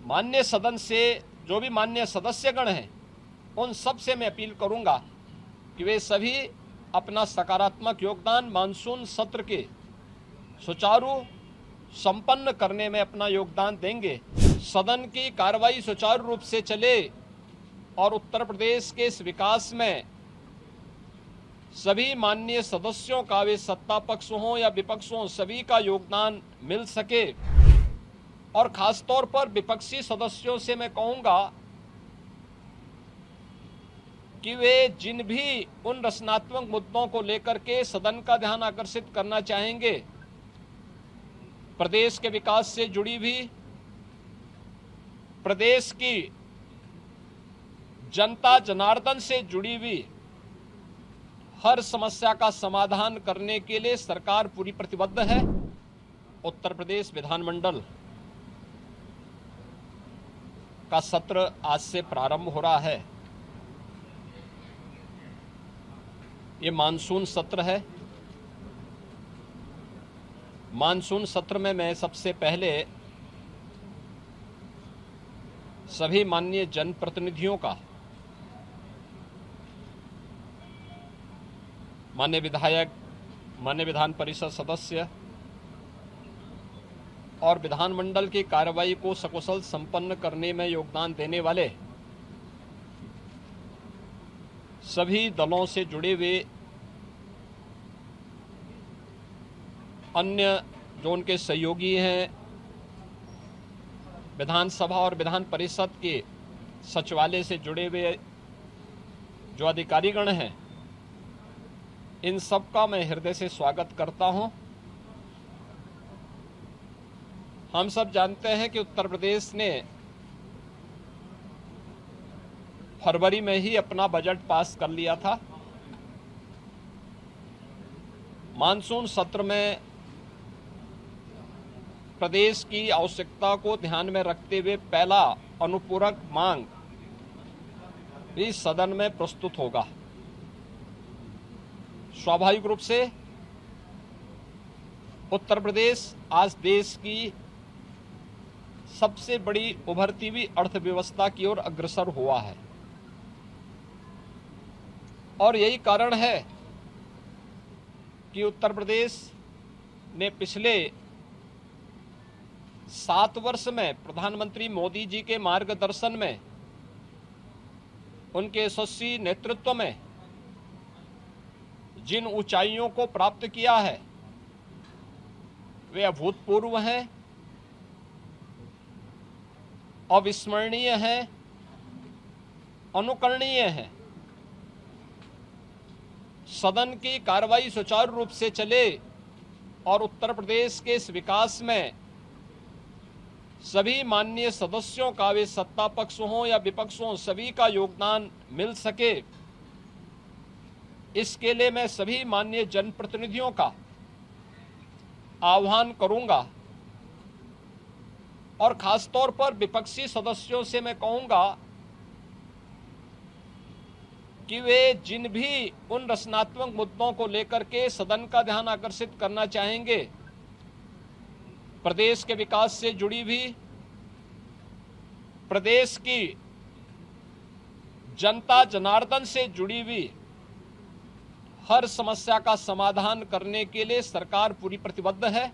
माननीय सदन से जो भी माननीय सदस्यगण हैं उन सब से मैं अपील करूंगा कि वे सभी अपना सकारात्मक योगदान मानसून सत्र के सुचारू संपन्न करने में अपना योगदान देंगे। सदन की कार्रवाई सुचारू रूप से चले और उत्तर प्रदेश के इस विकास में सभी माननीय सदस्यों का, वे सत्ता पक्ष हों या विपक्ष हों, सभी का योगदान मिल सके। और खासतौर पर विपक्षी सदस्यों से मैं कहूंगा कि वे जिन भी उन रचनात्मक मुद्दों को लेकर के सदन का ध्यान आकर्षित करना चाहेंगे, प्रदेश के विकास से जुड़ी भी, प्रदेश की जनता जनार्दन से जुड़ी हुई हर समस्या का समाधान करने के लिए सरकार पूरी प्रतिबद्ध है। उत्तर प्रदेश विधानमंडल का सत्र आज से प्रारंभ हो रहा है। ये मानसून सत्र है। मानसून सत्र में मैं सबसे पहले सभी माननीय जनप्रतिनिधियों का, माननीय विधायक, माननीय विधान परिषद सदस्य और विधानमंडल की कार्रवाई को सकुशल संपन्न करने में योगदान देने वाले सभी दलों से जुड़े हुए अन्य जो उनके सहयोगी हैं, विधानसभा और विधान परिषद के सचिवालय से जुड़े हुए जो अधिकारीगण हैं, इन सब का मैं हृदय से स्वागत करता हूं। हम सब जानते हैं कि उत्तर प्रदेश ने फरवरी में ही अपना बजट पास कर लिया था। मानसून सत्र में प्रदेश की आवश्यकता को ध्यान में रखते हुए पहला अनुपूरक मांग भी सदन में प्रस्तुत होगा। स्वाभाविक रूप से उत्तर प्रदेश आज देश की सबसे बड़ी उभरती हुई अर्थव्यवस्था की ओर अग्रसर हुआ है और यही कारण है कि उत्तर प्रदेश ने पिछले 7 वर्ष में प्रधानमंत्री मोदी जी के मार्गदर्शन में, उनके यशस्वी नेतृत्व में जिन ऊंचाइयों को प्राप्त किया है वे अभूतपूर्व हैं, अविस्मरणीय हैं, अनुकरणीय हैं। सदन की कार्रवाई सुचारू रूप से चले और उत्तर प्रदेश के इस विकास में सभी माननीय सदस्यों का, वे सत्ता पक्ष हों या विपक्ष हों, सभी का योगदान मिल सके। इसके लिए मैं सभी माननीय जनप्रतिनिधियों का आह्वान करूंगा और खासतौर पर विपक्षी सदस्यों से मैं कहूंगा कि वे जिन भी उन रचनात्मक मुद्दों को लेकर के सदन का ध्यान आकर्षित करना चाहेंगे, प्रदेश के विकास से जुड़ी भी, प्रदेश की जनता जनार्दन से जुड़ी हुई हर समस्या का समाधान करने के लिए सरकार पूरी प्रतिबद्ध है।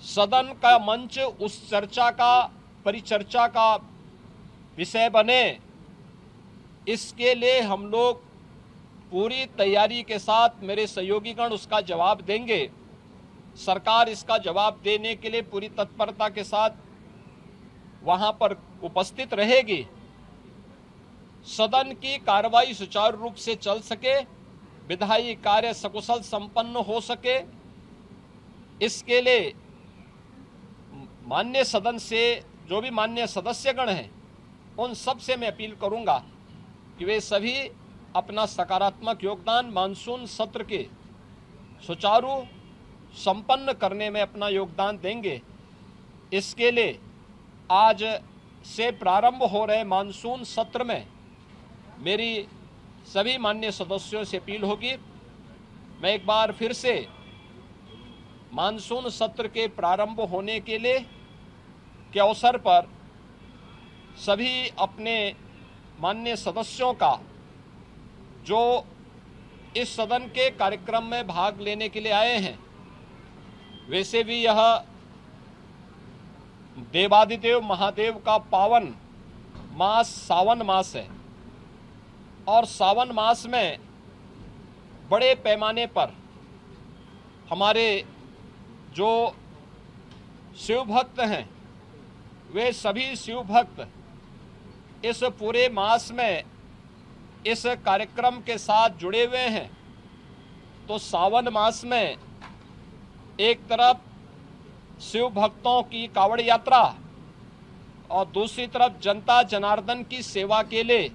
सदन का मंच उस चर्चा का, परिचर्चा का विषय बने, इसके लिए हम लोग पूरी तैयारी के साथ, मेरे सहयोगीगण उसका जवाब देंगे। सरकार इसका जवाब देने के लिए पूरी तत्परता के साथ वहां पर उपस्थित रहेगी। सदन की कार्रवाई सुचारू रूप से चल सके, विधायी कार्य सकुशल संपन्न हो सके, इसके लिए माननीय सदन से जो भी माननीय सदस्यगण हैं उन सब से मैं अपील करूंगा कि वे सभी अपना सकारात्मक योगदान मानसून सत्र के सुचारू संपन्न करने में अपना योगदान देंगे। इसके लिए आज से प्रारंभ हो रहे मानसून सत्र में मेरी सभी माननीय सदस्यों से अपील होगी। मैं एक बार फिर से मानसून सत्र के प्रारंभ होने के लिए के अवसर पर सभी अपने माननीय सदस्यों का जो इस सदन के कार्यक्रम में भाग लेने के लिए आए हैं, वैसे भी यह देवादिदेव महादेव का पावन मास सावन मास है और सावन मास में बड़े पैमाने पर हमारे जो शिव भक्त हैं वे सभी शिव भक्त इस पूरे मास में इस कार्यक्रम के साथ जुड़े हुए हैं। तो सावन मास में एक तरफ शिव भक्तों की कावड़ यात्रा और दूसरी तरफ जनता जनार्दन की सेवा के लिए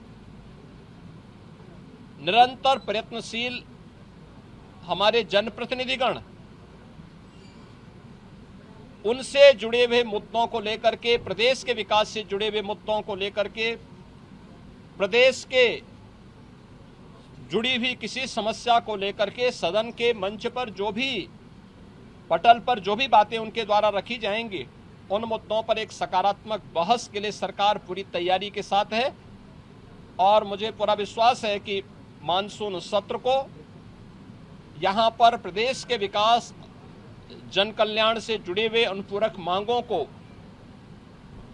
निरंतर प्रयत्नशील हमारे जनप्रतिनिधिगण उनसे जुड़े हुए मुद्दों को लेकर के, प्रदेश के विकास से जुड़े हुए मुद्दों को लेकर के, प्रदेश के जुड़ी हुई किसी समस्या को लेकर के सदन के मंच पर जो भी पटल पर जो भी बातें उनके द्वारा रखी जाएंगी, उन मुद्दों पर एक सकारात्मक बहस के लिए सरकार पूरी तैयारी के साथ है। और मुझे पूरा विश्वास है कि मानसून सत्र को यहाँ पर प्रदेश के विकास, जन कल्याण से जुड़े हुए अनुपूरक मांगों को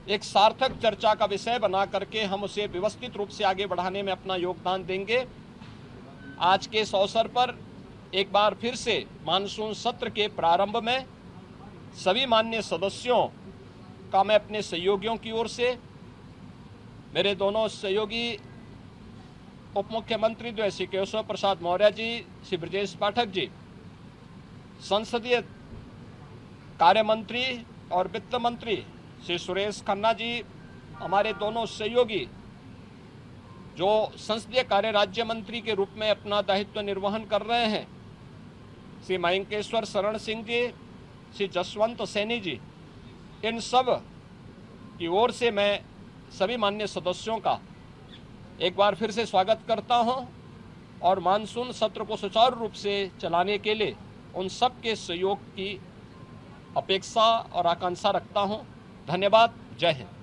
एक सार्थक चर्चा का विषय बना करके हम उसे व्यवस्थित रूप से आगे बढ़ाने में अपना योगदान देंगे। आज के इस अवसर पर एक बार फिर से मानसून सत्र के प्रारंभ में सभी माननीय सदस्यों का मैं अपने सहयोगियों की ओर से, मेरे दोनों सहयोगी उप मुख्यमंत्री जो श्री केशव प्रसाद मौर्य जी, श्री ब्रजेश पाठक जी, संसदीय कार्य मंत्री और वित्त मंत्री श्री सुरेश खन्ना जी, हमारे दोनों सहयोगी जो संसदीय कार्य राज्य मंत्री के रूप में अपना दायित्व निर्वहन कर रहे हैं, श्री मयंकेश्वर शरण सिंह जी, श्री जसवंत सैनी जी, इन सब की ओर से मैं सभी माननीय सदस्यों का एक बार फिर से स्वागत करता हूं और मानसून सत्र को सुचारू रूप से चलाने के लिए उन सब के सहयोग की अपेक्षा और आकांक्षा रखता हूं। धन्यवाद। जय हिंद।